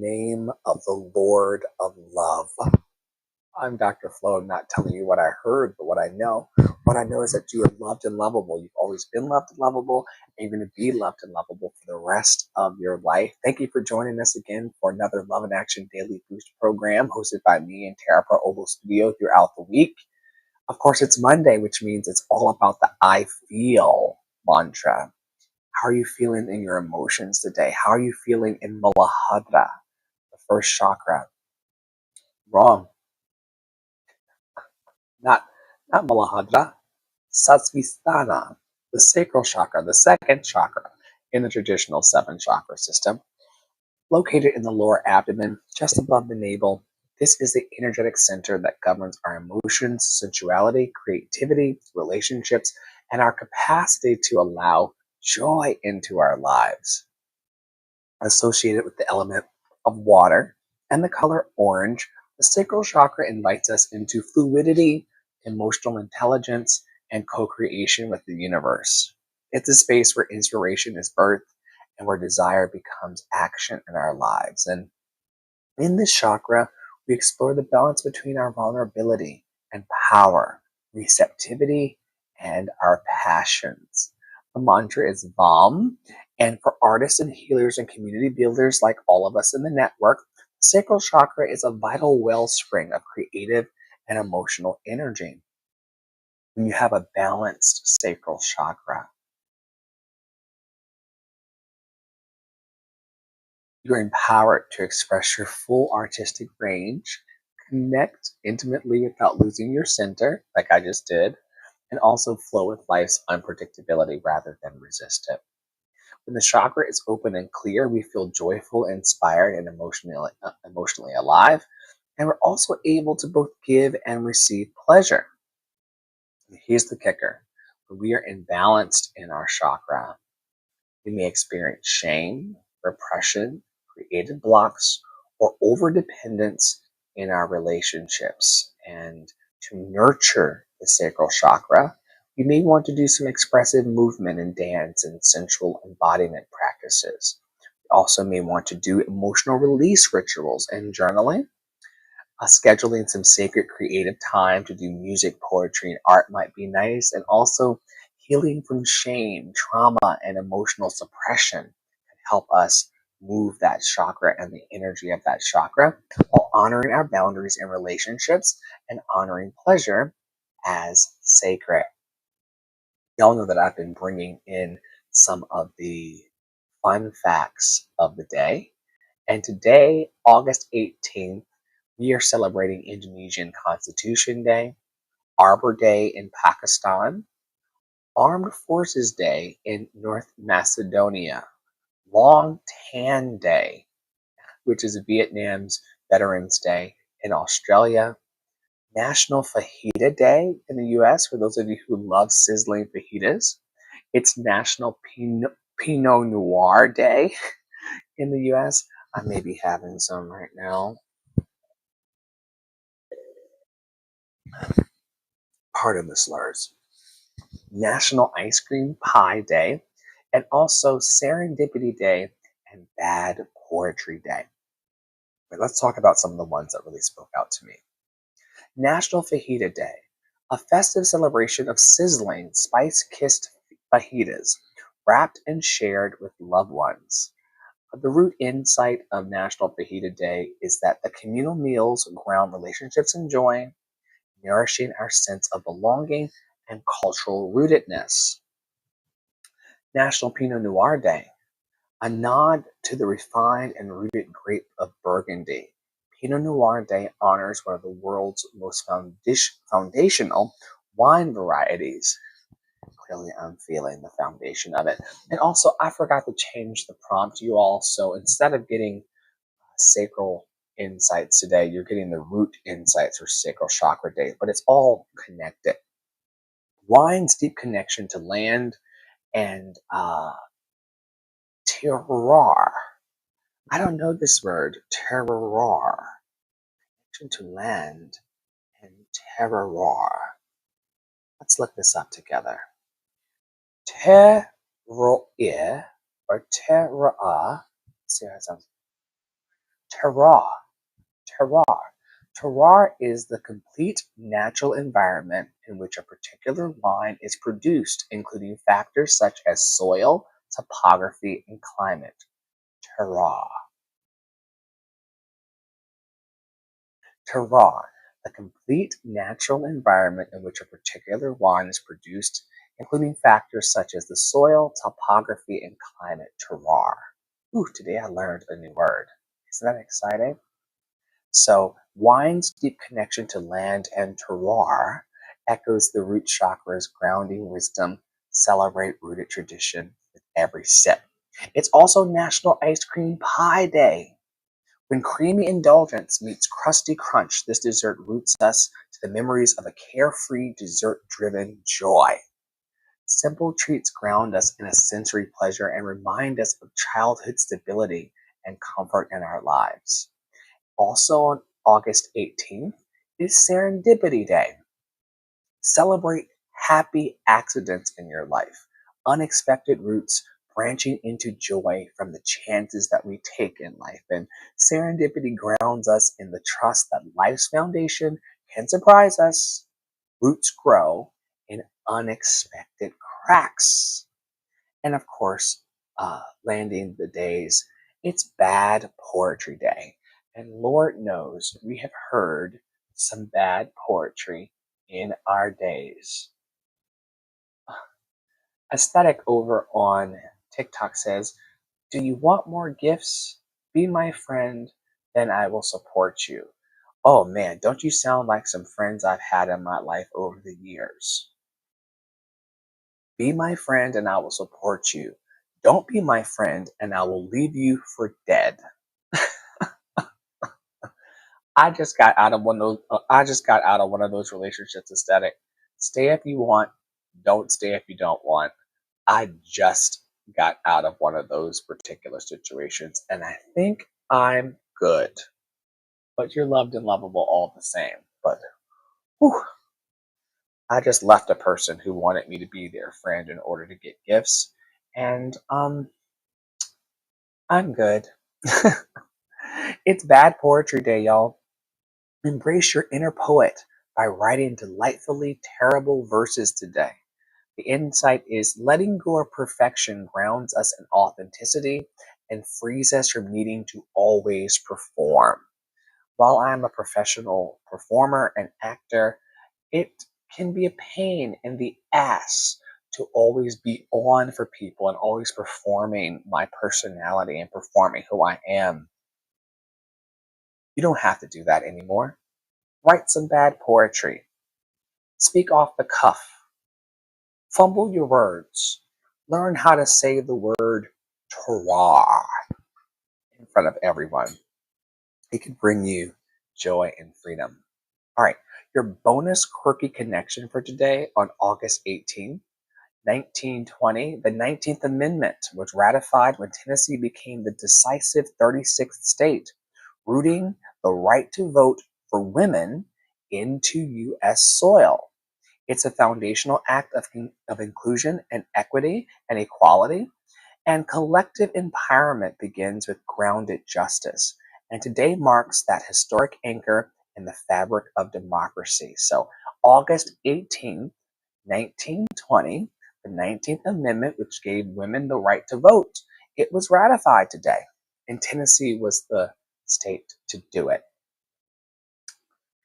name of the Lord of love. I'm Dr. Flo. I'm not telling you what I heard, but what I know. What I know is that you are loved and lovable. You've always been loved and lovable, and you're going to be loved and lovable for the rest of your life. Thank you for joining us again for another Love in Action Daily Boost program hosted by me and Tara Pro Oval Studio throughout the week. Of course, it's Monday, which means it's all about the I feel mantra. How are you feeling in your emotions today? How are you feeling in Muladhara, the first chakra? Wrong. Not Muladhara. Satsvistana, the sacral chakra, the second chakra in the traditional seven chakra system, located in the lower abdomen, just above the navel. This is the energetic center that governs our emotions, sensuality, creativity, relationships, and our capacity to allow joy into our lives. Associated with the element of water and the color orange, the sacral chakra invites us into fluidity, emotional intelligence, and co-creation with the universe. It's a space where inspiration is birthed and where desire becomes action in our lives. And in this chakra, we explore the balance between our vulnerability and power, receptivity, and our passions. The mantra is VAM, and for artists and healers and community builders like all of us in the network, the sacral chakra is a vital wellspring of creative and emotional energy. When you have a balanced sacral chakra, you're empowered to express your full artistic range, connect intimately without losing your center, like I just did, and also flow with life's unpredictability rather than resist it. When the chakra is open and clear, we feel joyful, inspired, and emotionally alive, and we're also able to both give and receive pleasure. And here's the kicker. When we are imbalanced in our chakra, we may experience shame, repression, creative blocks, or overdependence in our relationships. And to nurture the sacral chakra, you may want to do some expressive movement and dance and sensual embodiment practices. You also may want to do emotional release rituals and journaling. Scheduling some sacred creative time to do music, poetry, and art might be nice. And also, healing from shame, trauma, and emotional suppression can help us move that chakra and the energy of that chakra while honoring our boundaries and relationships and honoring pleasure as sacred. Y'all know that I've been bringing in some of the fun facts of the day. And today, August 18th, we are celebrating Indonesian Constitution Day, Arbor Day in Pakistan, Armed Forces Day in North Macedonia, Long Tan Day, which is Vietnam's Veterans Day in Australia, National Fajita Day in the US, for those of you who love sizzling fajitas. It's National Pinot Noir Day in the US. I may be having some right now. Pardon the slurs. National Ice Cream Pie Day, and also Serendipity Day and Bad Poetry Day. But let's talk about some of the ones that really spoke out to me. National Fajita Day, a festive celebration of sizzling, spice-kissed fajitas, wrapped and shared with loved ones. The root insight of National Fajita Day is that the communal meals ground relationships and joy, nourishing our sense of belonging and cultural rootedness. National Pinot Noir Day, a nod to the refined and rooted grape of Burgundy. Pinot Noir Day honors one of the world's most foundational wine varieties. Clearly, I'm feeling the foundation of it. And also, I forgot to change the prompt, you all. So instead of getting sacral insights today, you're getting the root insights for Sacral Chakra Day, but it's all connected. Wine's deep connection to land and terroir. I don't know this word, terroir. Connection to land and terroir. Let's look this up together. Terroir or terroir. See how it sounds. Terroir. Terroir. Terroir is the complete natural environment in which a particular wine is produced, including factors such as soil, topography, and climate. Terroir. Terroir, the complete natural environment in which a particular wine is produced, including factors such as the soil, topography, and climate. Terroir. Ooh, today I learned a new word. Isn't that exciting? So, wine's deep connection to land and terroir echoes the root chakra's grounding wisdom. Celebrate rooted tradition with every sip. It's also National Ice Cream Pie Day. When creamy indulgence meets crusty crunch, this dessert roots us to the memories of a carefree, dessert-driven joy. Simple treats ground us in a sensory pleasure and remind us of childhood stability and comfort in our lives. Also on August 18th is Serendipity Day. Celebrate happy accidents in your life, unexpected routes branching into joy from the chances that we take in life. And serendipity grounds us in the trust that life's foundation can surprise us. Roots grow in unexpected cracks. And of course, landing the days, it's Bad Poetry Day. And Lord knows we have heard some bad poetry in our days. Aesthetic over on TikTok says, do you want more gifts? Be my friend, then I will support you. Oh man, don't you sound like some friends I've had in my life over the years? Be my friend and I will support you. Don't be my friend and I will leave you for dead. I just got out of one of those relationships. Aesthetic. Stay if you want, don't stay if you don't want. I just got out of one of those particular situations and I think I'm good. But you're loved and lovable all the same. But whew, I just left a person who wanted me to be their friend in order to get gifts. And I'm good. It's Bad Poetry Day, y'all. Embrace your inner poet by writing delightfully terrible verses today. The insight is letting go of perfection grounds us in authenticity and frees us from needing to always perform. While I'm a professional performer and actor, it can be a pain in the ass to always be on for people and always performing my personality and performing who I am. You don't have to do that anymore. Write some bad poetry. Speak off the cuff. Fumble your words. Learn how to say the word terroir in front of everyone. It can bring you joy and freedom. All right, your bonus quirky connection for today on August 18th, 1920, the 19th Amendment was ratified when Tennessee became the decisive 36th state, rooting the right to vote for women into U.S. soil. It's a foundational act of inclusion and equity and equality, and collective empowerment begins with grounded justice. And today marks that historic anchor in the fabric of democracy. So, August 18th, 1920, the 19th Amendment, which gave women the right to vote, it was ratified today. And Tennessee was the state to do it.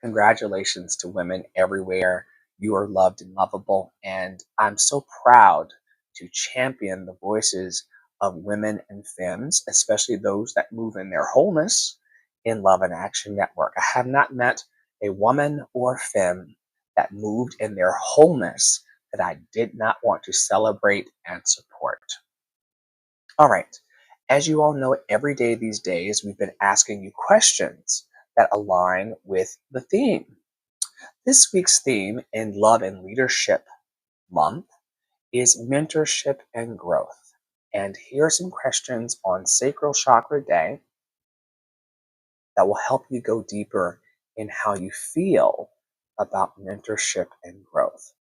Congratulations to women everywhere. You are loved and lovable. And I'm so proud to champion the voices of women and femmes, especially those that move in their wholeness in Love and Action Network. I have not met a woman or femme that moved in their wholeness that I did not want to celebrate and support. All right. As you all know, every day these days, we've been asking you questions that align with the theme. This week's theme in Love and Leadership Month is mentorship and growth. And here are some questions on Sacral Chakra Day that will help you go deeper in how you feel about mentorship and growth.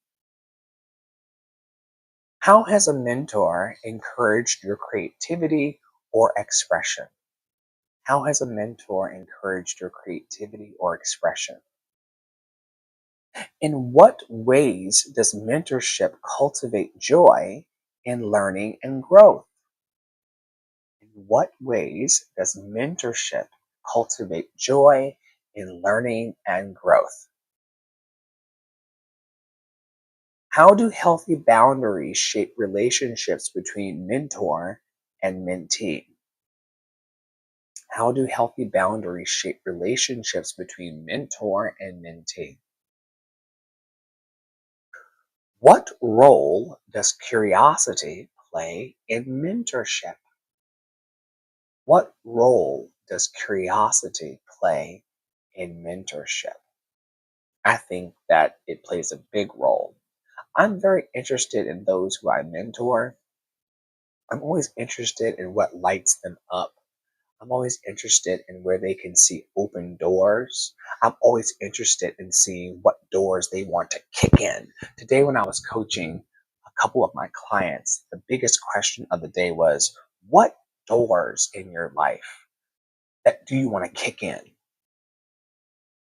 How has a mentor encouraged your creativity or expression? How has a mentor encouraged your creativity or expression? In what ways does mentorship cultivate joy in learning and growth? In what ways does mentorship cultivate joy in learning and growth? How do healthy boundaries shape relationships between mentor and mentee? How do healthy boundaries shape relationships between mentor and mentee? What role does curiosity play in mentorship? What role does curiosity play in mentorship? I think that it plays a big role. I'm very interested in those who I mentor. I'm always interested in what lights them up. I'm always interested in where they can see open doors. I'm always interested in seeing what doors they want to kick in. Today, when I was coaching a couple of my clients, the biggest question of the day was, what doors in your life that do you want to kick in?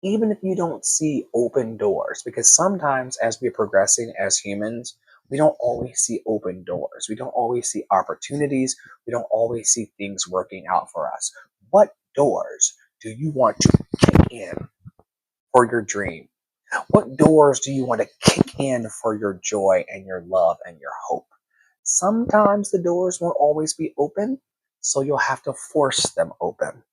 Even if you don't see open doors, because sometimes as we're progressing as humans, we don't always see open doors. We don't always see opportunities. We don't always see things working out for us. What doors do you want to kick in for your dream? What doors do you want to kick in for your joy and your love and your hope? Sometimes the doors won't always be open, so you'll have to force them open.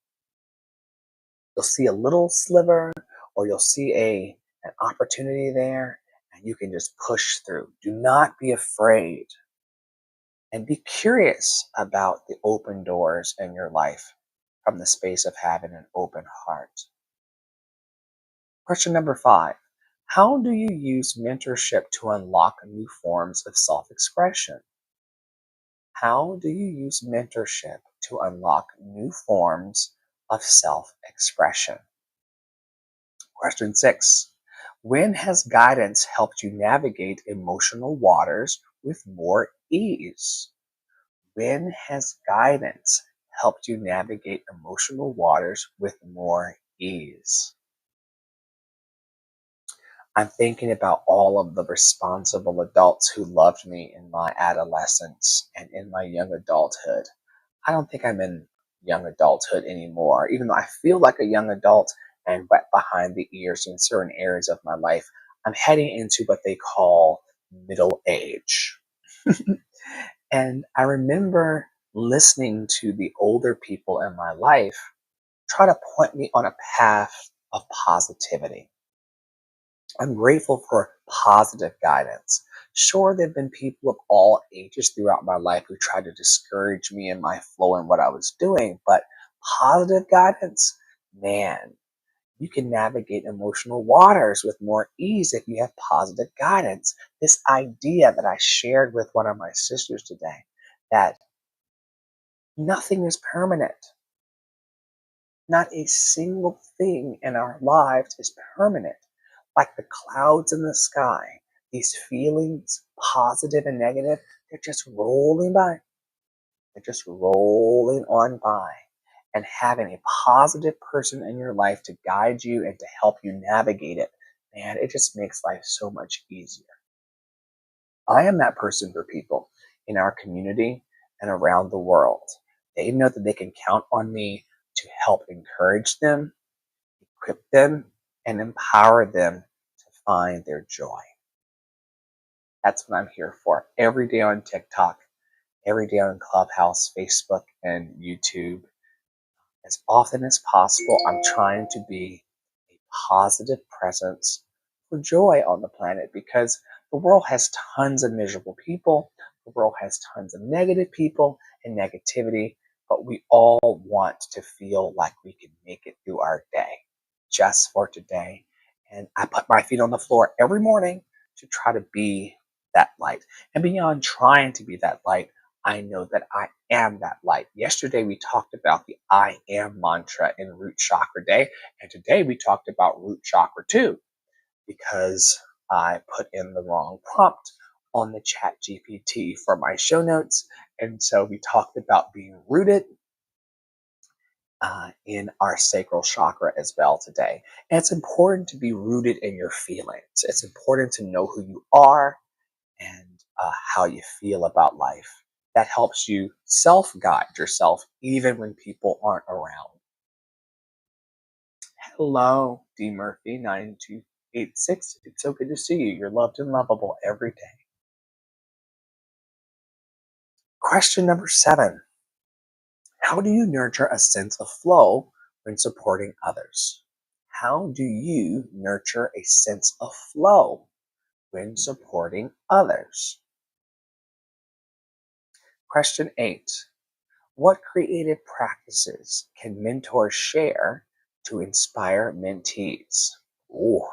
You'll see a little sliver or you'll see an opportunity there and you can just push through. Do not be afraid and be curious about the open doors in your life from the space of having an open heart. Question number 5. How do you use mentorship to unlock new forms of self-expression? How do you use mentorship to unlock new forms of self-expression? Question 6. When has guidance helped you navigate emotional waters with more ease? When has guidance helped you navigate emotional waters with more ease? I'm thinking about all of the responsible adults who loved me in my adolescence and in my young adulthood. I don't think I'm in young adulthood anymore, even though I feel like a young adult and wet behind the ears in certain areas of my life. I'm heading into what they call middle age. And I remember listening to the older people in my life try to point me on a path of positivity. I'm grateful for positive guidance. Sure, there have been people of all ages throughout my life who tried to discourage me in my flow and what I was doing, but positive guidance, man, you can navigate emotional waters with more ease if you have positive guidance. This idea that I shared with one of my sisters today that nothing is permanent. Not a single thing in our lives is permanent. Like the clouds in the sky, these feelings, positive and negative, they're just rolling by. They're just rolling on by. And having a positive person in your life to guide you and to help you navigate it, man, it just makes life so much easier. I am that person for people in our community and around the world. They know that they can count on me to help encourage them, equip them, and empower them to find their joy. That's what I'm here for. Every day on TikTok, every day on Clubhouse, Facebook, and YouTube. As often as possible, I'm trying to be a positive presence for joy on the planet because the world has tons of miserable people. The world has tons of negative people and negativity, but we all want to feel like we can make it through our day just for today. And I put my feet on the floor every morning to try to be that light. And beyond trying to be that light, I know that I am that light. Yesterday, we talked about the I am mantra in Root Chakra Day. And today, we talked about Root Chakra 2 because I put in the wrong prompt on the Chat GPT for my show notes. And so we talked about being rooted in our sacral chakra as well today. And it's important to be rooted in your feelings. It's important to know who you are and how you feel about life. That helps you self guide yourself even when people aren't around. Hello, D. Murphy 9286. It's so good to see you. You're loved and lovable every day. Question number 7. How do you nurture a sense of flow when supporting others? How do you nurture a sense of flow when supporting others? Question 8. What creative practices can mentors share to inspire mentees? Ooh,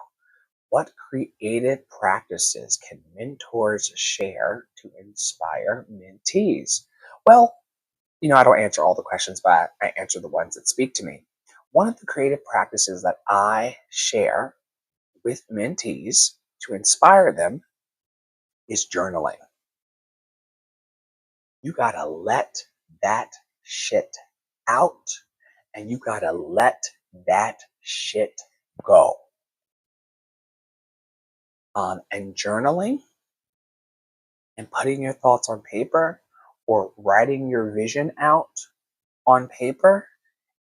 what creative practices can mentors share to inspire mentees? Well, I don't answer all the questions, but I answer the ones that speak to me. One of the creative practices that I share with mentees to inspire them is journaling. You gotta let that shit out and you gotta let that shit go. And journaling and putting your thoughts on paper or writing your vision out on paper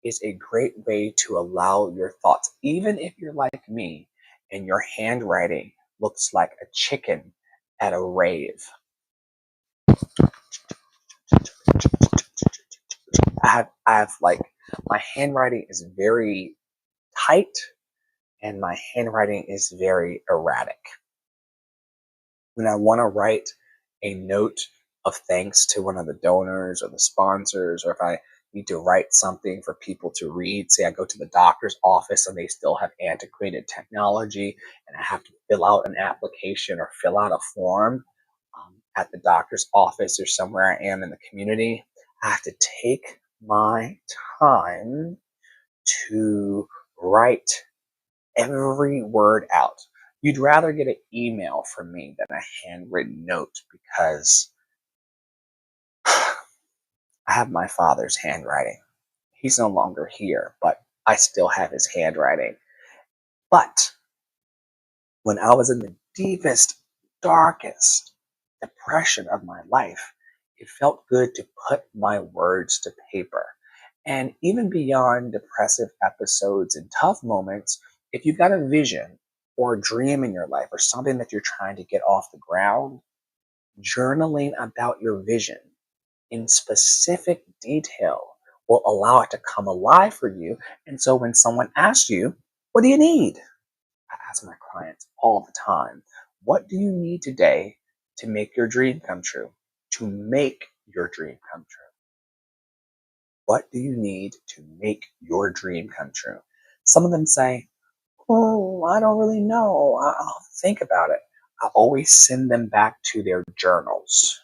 is a great way to allow your thoughts, even if you're like me and your handwriting looks like a chicken at a rave. I have like, my handwriting is very tight and my handwriting is very erratic. When I want to write a note of thanks to one of the donors or the sponsors, or if I need to write something for people to read, say I go to the doctor's office and they still have antiquated technology and I have to fill out an application or fill out a form at the doctor's office or somewhere I am in the community, I have to take my time to write every word out. You'd rather get an email from me than a handwritten note because I have my father's handwriting. He's no longer here, but I still have his handwriting. But when I was in the deepest, darkest depression of my life, it felt good to put my words to paper. And even beyond depressive episodes and tough moments, if you've got a vision or a dream in your life or something that you're trying to get off the ground, journaling about your vision in specific detail will allow it to come alive for you. And so when someone asks you, what do you need? I ask my clients all the time, what do you need today to make your dream come true? To make your dream come true. What do you need to make your dream come true? Some of them say, oh, I don't really know. I'll think about it. I always send them back to their journals.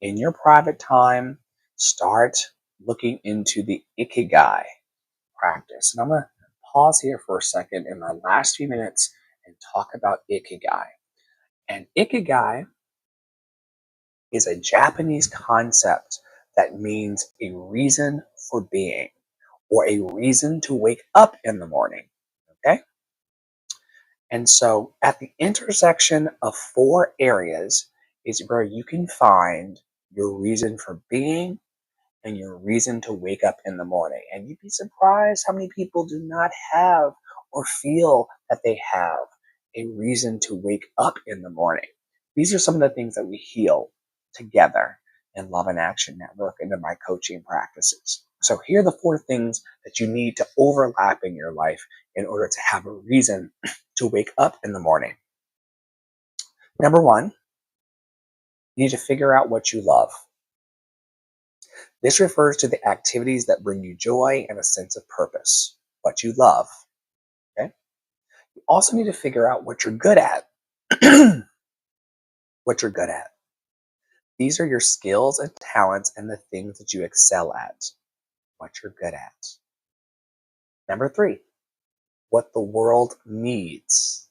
In your private time, start looking into the Ikigai practice. And I'm going to pause here for a second in my last few minutes and talk about Ikigai. And Ikigai is a Japanese concept that means a reason for being or a reason to wake up in the morning. Okay? And so at the intersection of 4 areas is where you can find your reason for being and your reason to wake up in the morning. And you'd be surprised how many people do not have or feel that they have a reason to wake up in the morning. These are some of the things that we heal together in Love and Action Network and in my coaching practices. So here are the 4 things that you need to overlap in your life in order to have a reason to wake up in the morning. Number 1, you need to figure out what you love. This refers to the activities that bring you joy and a sense of purpose, what you love. Okay? You also need to figure out what you're good at. What you're good at. These are your skills and talents and the things that you excel at, what you're good at. Number 3, what the world needs.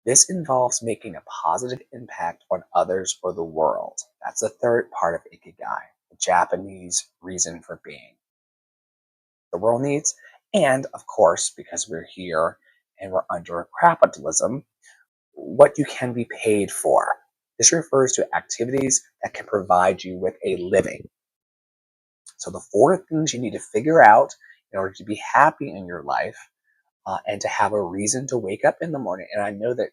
This involves making a positive impact on others or the world. That's the third part of Ikigai, the Japanese reason for being. the world needs, and of course, because we're here and we're under a capitalism, what you can be paid for. This refers to activities that can provide you with a living. So the four things you need to figure out in order to be happy in your life and to have a reason to wake up in the morning. And I know that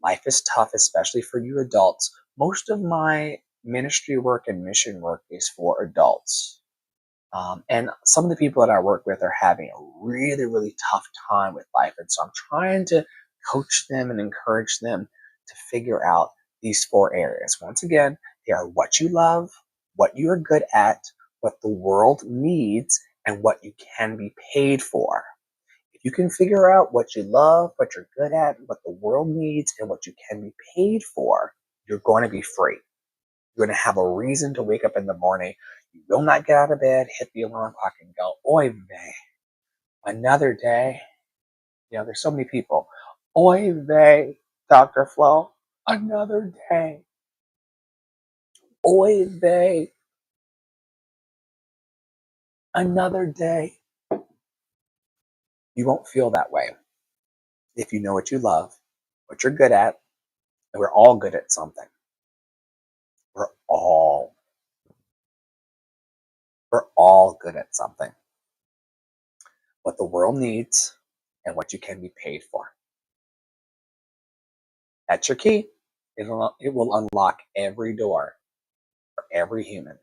life is tough, especially for you adults. Most of my ministry work and mission work is for adults. And some of the people that I work with are having a really, really tough time with life. And so I'm trying to coach them and encourage them to figure out these four areas. Once again, they are what you love, what you are good at, what the world needs, and what you can be paid for. If you can figure out what you love, what you're good at, what the world needs, and what you can be paid for, you're going to be free. You're going to have a reason to wake up in the morning. You will not get out of bed, hit the alarm clock, and go, oy vey, another day. There's so many people. Oy vey, Dr. Flo, another day. Oy vey, another day. You won't feel that way if you know what you love, what you're good at, and we're all good at something. We're all good at something. What the world needs and what you can be paid for. That's your key. It will unlock every door for every human.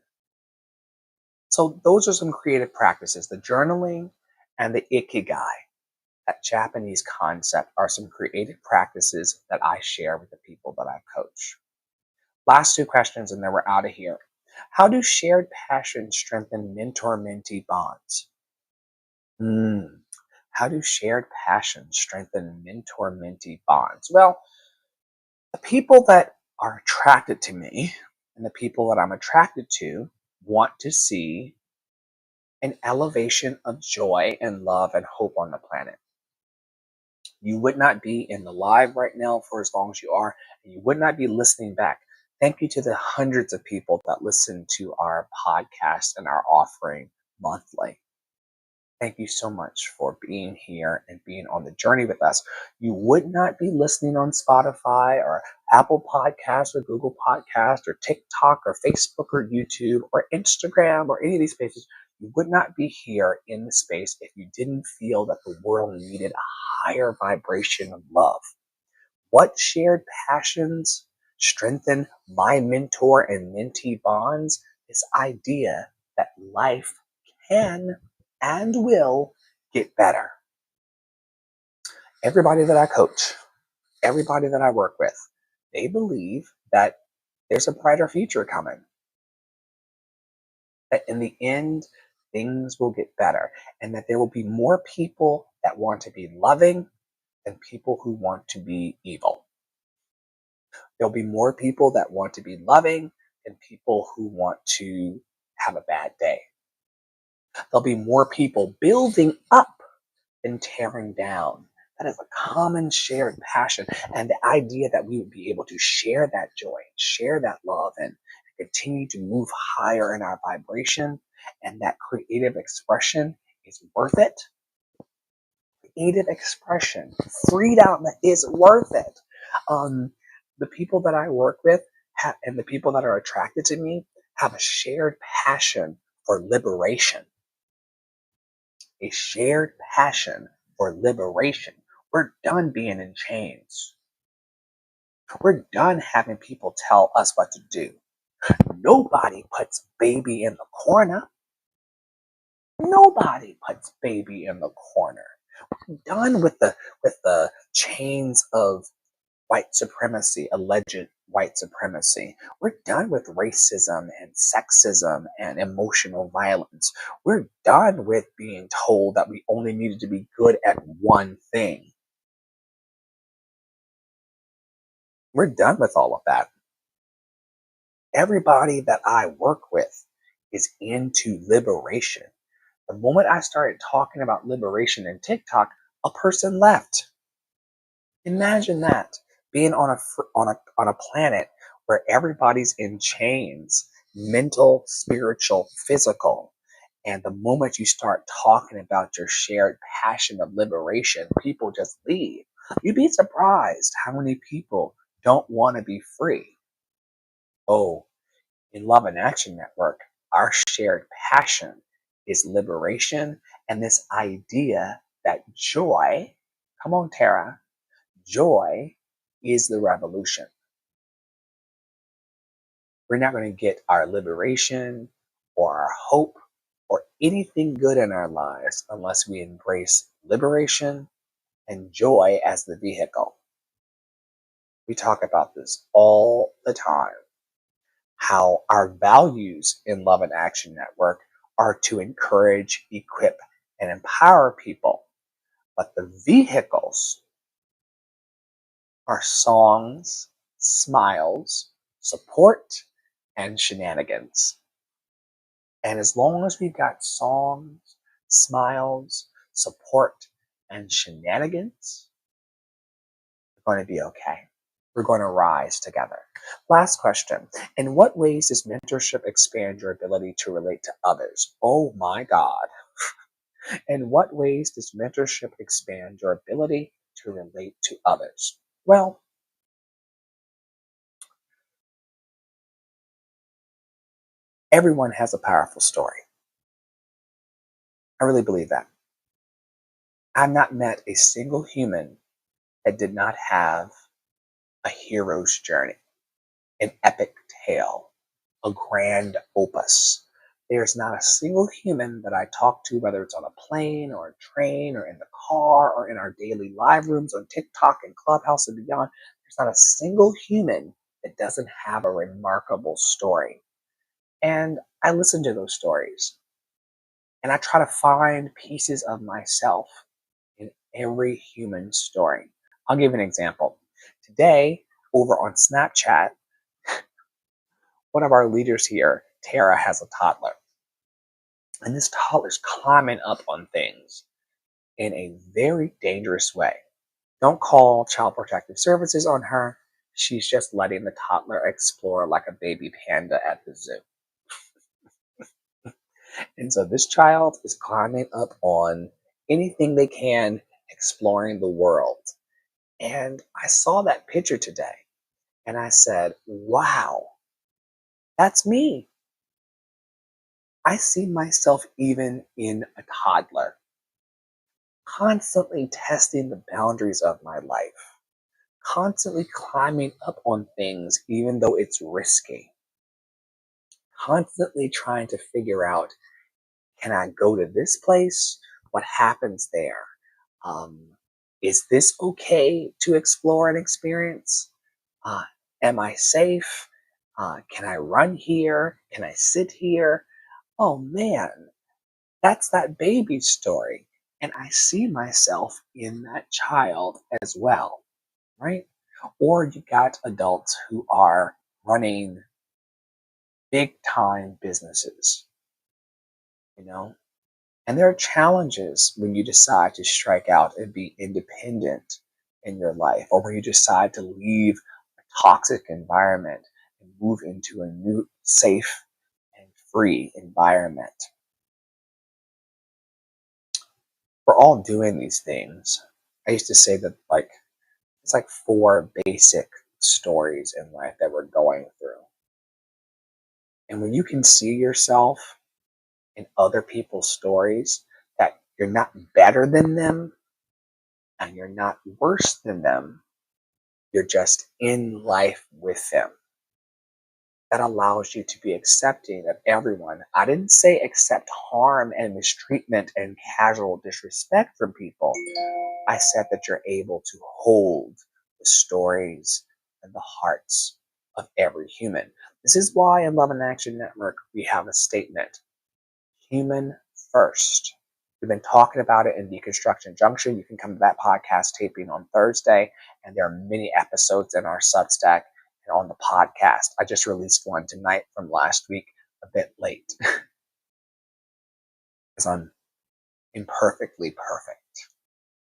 So those are some creative practices. The journaling and the ikigai, that Japanese concept, are some creative practices that I share with the people that I coach. Last two questions and then we're out of here. How do shared passions strengthen mentor-mentee bonds? How do shared passions strengthen mentor-mentee bonds? Well, the people that are attracted to me and the people that I'm attracted to want to see an elevation of joy and love and hope on the planet. You would not be in the live right now for as long as you are, and you would not be listening back. Thank you to the hundreds of people that listen to our podcast and our offering monthly. Thank you so much for being here and being on the journey with us. You would not be listening on Spotify or Apple Podcasts or Google Podcasts or TikTok or Facebook or YouTube or Instagram or any of these spaces. You would not be here in the space if you didn't feel that the world needed a higher vibration of love. What shared passions strengthen my mentor and mentee bonds? This idea that life can and will get better. Everybody that I coach, everybody that I work with, they believe that there's a brighter future coming. That in the end, things will get better, and that there will be more people that want to be loving than people who want to be evil. There'll be more people that want to be loving than people who want to have a bad day. There'll be more people building up than tearing down. That is a common shared passion, and the idea that we would be able to share that joy, share that love, and continue to move higher in our vibration, and that creative expression is worth it. Creative expression, freedom is worth it. The people that I work with and the people that are attracted to me have a shared passion for liberation. A shared passion for liberation. We're done being in chains. We're done having people tell us what to do. Nobody puts baby in the corner. Nobody puts baby in the corner. We're done with the chains of white supremacy, alleged white supremacy. We're done with racism and sexism and emotional violence. We're done with being told that we only needed to be good at one thing. We're done with all of that. Everybody that I work with is into liberation. The moment I started talking about liberation in TikTok, a person left. Imagine that, being on a planet where everybody's in chains, mental, spiritual, physical, And the moment you start talking about your shared passion of liberation, people just leave. You'd be surprised how many people don't want to be free. Oh, in Love and Action Network, our shared passion is liberation and this idea that joy, come on, Tara, joy is the revolution. We're not going to get our liberation or our hope or anything good in our lives unless we embrace liberation and joy as the vehicle. We talk about this all the time, how our values in Love and Action Network are to encourage, equip, and empower people. But the vehicles are songs, smiles, support, and shenanigans. And as long as we've got songs, smiles, support, and shenanigans, we're going to be okay. We're going to rise together. Last question. In what ways does mentorship expand your ability to relate to others? Oh my God. In what ways does mentorship expand your ability to relate to others? Well, everyone has a powerful story. I really believe that. I've not met a single human that did not have a hero's journey, an epic tale, a grand opus. There's not a single human that I talk to, whether it's on a plane or a train or in the car or in our daily live rooms on TikTok and Clubhouse and beyond. There's not a single human that doesn't have a remarkable story. And I listen to those stories and I try to find pieces of myself in every human story. I'll give an example. Today, over on Snapchat, one of our leaders here, Tara, has a toddler. And this toddler's climbing up on things in a very dangerous way. Don't call Child Protective Services on her. She's just letting the toddler explore like a baby panda at the zoo. And so this child is climbing up on anything they can, exploring the world. And I saw that picture today and I said, wow, that's me. I see myself even in a toddler, constantly testing the boundaries of my life, constantly climbing up on things even though it's risky, constantly trying to figure out, can I go to this place? What happens there? Um, is this okay to explore and experience? Uh, am I safe? Can I run here? Can I sit here? Oh man, that's that baby story. And I see myself in that child as well, right? Or you got adults who are running big time businesses, you know? And there are challenges when you decide to strike out and be independent in your life, or when you decide to leave a toxic environment and move into a new, safe, and free environment. We're all doing these things. I used to say that it's like four basic stories in life that we're going through. And when you can see yourself in other people's stories, that you're not better than them and you're not worse than them, you're just in life with them. That allows you to be accepting of everyone. I didn't say accept harm and mistreatment and casual disrespect from people. I said that you're able to hold the stories and the hearts of every human. This is why in Love and Action Network we have a statement: human first. We've been talking about it in Deconstruction Junction. You can come to that podcast taping on Thursday, and there are many episodes in our Substack and on the podcast. I just released one tonight from last week, a bit late, because I'm imperfectly perfect.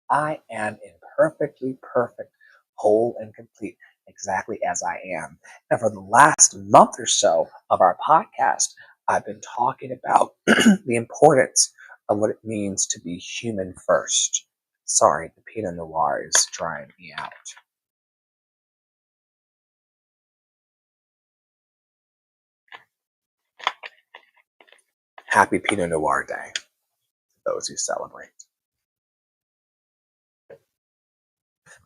I am imperfectly perfect, whole and complete, exactly as I am. And for the last month or so of our podcast, I've been talking about the importance of what it means to be human first. Sorry, the Pinot Noir is drying me out. Happy Pinot Noir Day to those who celebrate.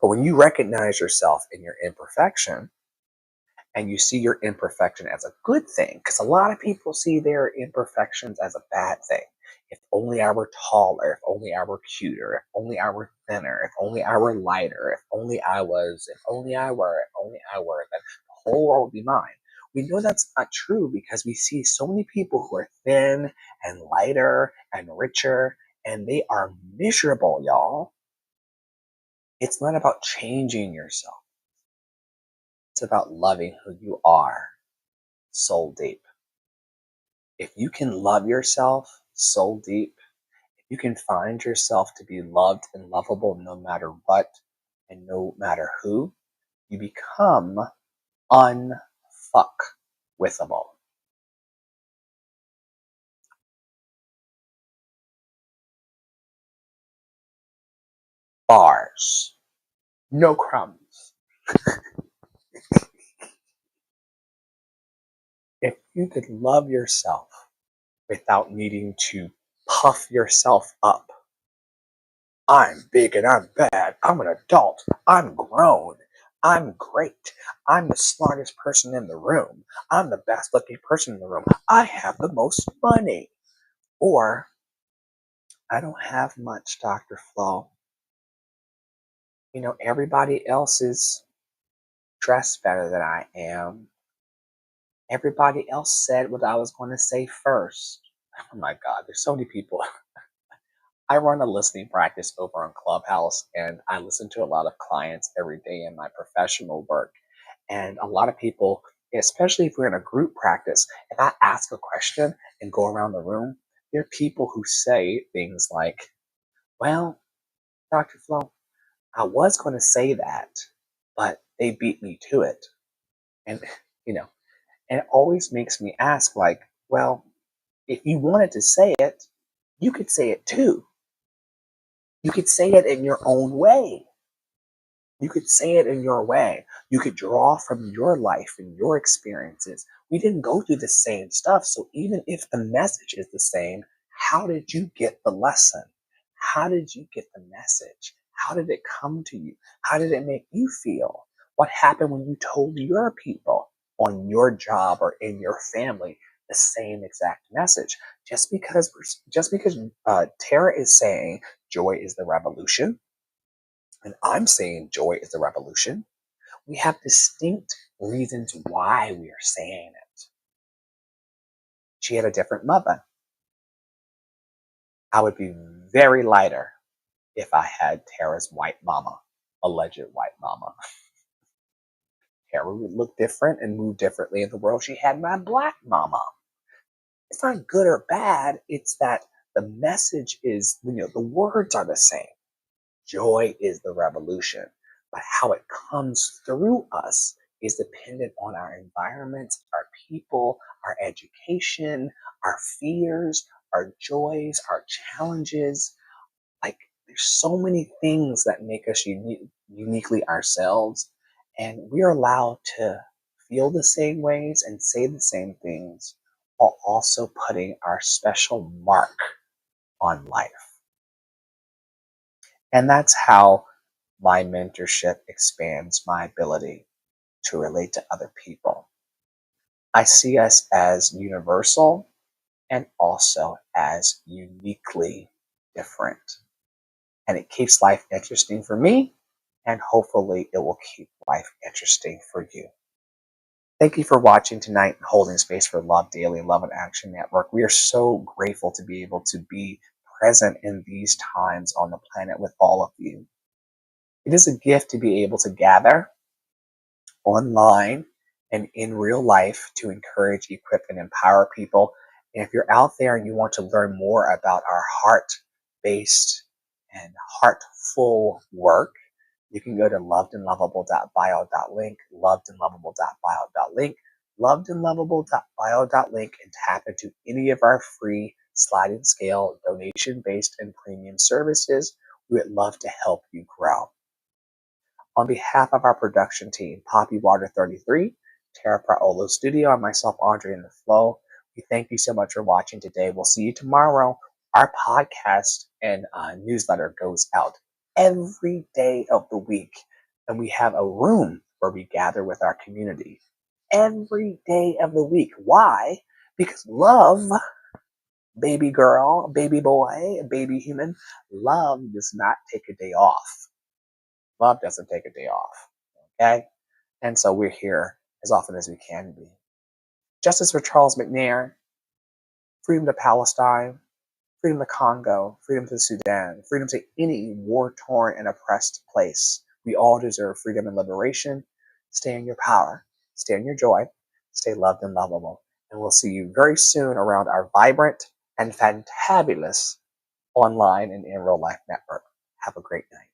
But when you recognize yourself in your imperfection, and you see your imperfection as a good thing, because a lot of people see their imperfections as a bad thing. If only I were taller, if only I were cuter, if only I were thinner, if only I were lighter, if only I was, if only I were, if only I were, then the whole world would be mine. We know that's not true because we see so many people who are thin and lighter and richer, and they are miserable, y'all. It's not about changing yourself. It's about loving who you are, soul deep. If you can love yourself soul deep, if you can find yourself to be loved and lovable no matter what and no matter who, you become unfuck withable. Bars. No crumbs. If you could love yourself without needing to puff yourself up, I'm big and I'm bad. I'm an adult. I'm grown. I'm great. I'm the smartest person in the room. I'm the best looking person in the room. I have the most money. Or, I don't have much, Dr. Flo. You know, everybody else is dressed better than I am. Everybody else said what I was going to say first. Oh my God, there's so many people. I run a listening practice over on Clubhouse, and I listen to a lot of clients every day in my professional work. And a lot of people, especially if we're in a group practice, if I ask a question and go around the room, there are people who say things like, well, Dr. Flo, I was going to say that, but they beat me to it. And, you know, and it always makes me ask, like, well, if you wanted to say it, you could say it too. You could say it in your own way. You could say it in your way. You could draw from your life and your experiences. We didn't go through the same stuff. So even if the message is the same, how did you get the lesson? How did you get the message? How did it come to you? How did it make you feel? What happened when you told your people on your job or in your family the same exact message? Just because Tara is saying joy is the revolution, and I'm saying joy is the revolution, we have distinct reasons why we are saying it. She had a different mother. I would be very lighter if I had Tara's white mama, alleged white mama. Tara would look different and move differently in the world. She had my black mama. It's not good or bad. It's that the message is, the words are the same. Joy is the revolution, but how it comes through us is dependent on our environment, our people, our education, our fears, our joys, our challenges. Like, there's so many things that make us uniquely ourselves, and we're allowed to feel the same ways and say the same things while also putting our special mark on life. And that's how my mentorship expands my ability to relate to other people. I see us as universal and also as uniquely different. And it keeps life interesting for me, and hopefully it will keep life interesting for you. Thank you for watching tonight and holding space for Love Daily, Love in Action Network. We are so grateful to be able to be present in these times on the planet with all of you. It is a gift to be able to gather online and in real life to encourage, equip, and empower people. And if you're out there and you want to learn more about our heart-based and heartful work, you can go to lovedandlovable.bio.link, lovedandlovable.bio.link. lovedandlovable.bio.link and tap into any of our free sliding scale donation based and premium services. We would love to help you grow. On behalf of our production team, Poppy Water 33, Tara Praolo Studio, and myself, Andre in the Flow, we thank you so much for watching today. We'll see you tomorrow. Our podcast and newsletter goes out every day of the week, and we have a room where we gather with our community every day of the week. Why? Because love, baby girl, baby boy, baby human, love does not take a day off. Love doesn't take a day off. Okay? And so we're here as often as we can be. Justice for Charles McNair, freedom to Palestine, freedom to Congo, freedom to Sudan, freedom to any war-torn and oppressed place. We all deserve freedom and liberation. Stay in your power, stay in your joy, stay loved and lovable. And we'll see you very soon around our vibrant and fantabulous online and in real life network. Have a great night.